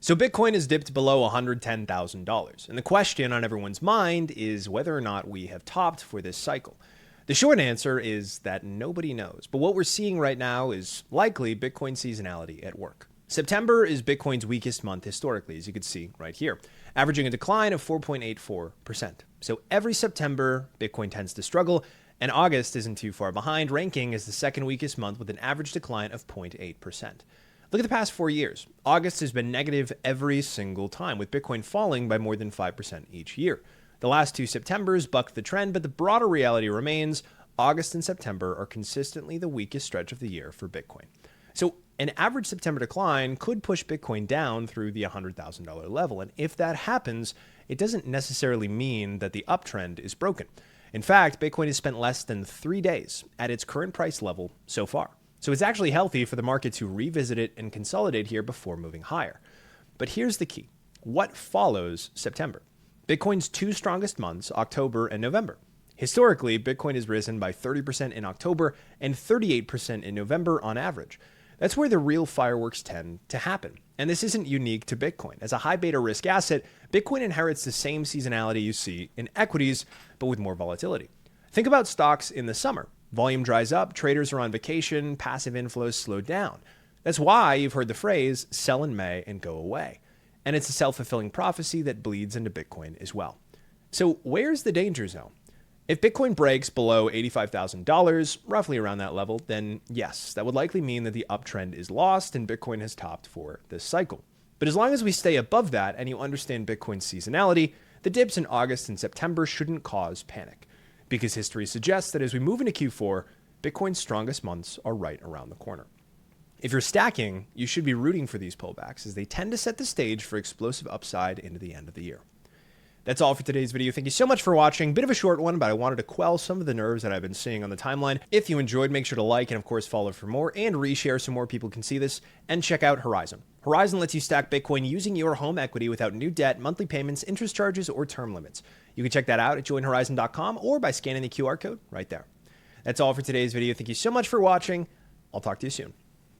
So Bitcoin has dipped below $110,000, and the question on everyone's mind is whether or not we have topped for this cycle. The short answer is that nobody knows, but what we're seeing right now is likely Bitcoin seasonality at work. September is Bitcoin's weakest month historically, as you can see right here, averaging a decline of 4.84%. So every September, Bitcoin tends to struggle, and August isn't too far behind, ranking as the second weakest month with an average decline of 0.8%. Look at the past 4 years. August has been negative every single time, with Bitcoin falling by more than 5% each year. The last two Septembers bucked the trend, but the broader reality remains August and September are consistently the weakest stretch of the year for Bitcoin. So an average September decline could push Bitcoin down through the $100,000 level. And if that happens, it doesn't necessarily mean that the uptrend is broken. In fact, Bitcoin has spent less than 3 days at its current price level so far. So it's actually healthy for the market to revisit it and consolidate here before moving higher. But here's the key. What follows September? Bitcoin's two strongest months, October and November. Historically, Bitcoin has risen by 30% in October and 38% in November on average. That's where the real fireworks tend to happen. And this isn't unique to Bitcoin. As a high beta risk asset, Bitcoin inherits the same seasonality you see in equities, but with more volatility. Think about stocks in the summer. Volume dries up, traders are on vacation, passive inflows slow down. That's why you've heard the phrase, sell in May and go away. And it's a self-fulfilling prophecy that bleeds into Bitcoin as well. So where's the danger zone? If Bitcoin breaks below $85,000, roughly around that level, then yes, that would likely mean that the uptrend is lost and Bitcoin has topped for this cycle. But as long as we stay above that and you understand Bitcoin's seasonality, the dips in August and September shouldn't cause panic. Because history suggests that as we move into Q4, Bitcoin's strongest months are right around the corner. If you're stacking, you should be rooting for these pullbacks as they tend to set the stage for explosive upside into the end of the year. That's all for today's video. Thank you so much for watching. Bit of a short one, but I wanted to quell some of the nerves that I've been seeing on the timeline. If you enjoyed, make sure to like and of course follow for more and reshare so more people can see this, and check out Horizon. Horizon lets you stack Bitcoin using your home equity without new debt, monthly payments, interest charges, or term limits. You can check that out at joinhorizon.com or by scanning the QR code right there. That's all for today's video. Thank you so much for watching. I'll talk to you soon.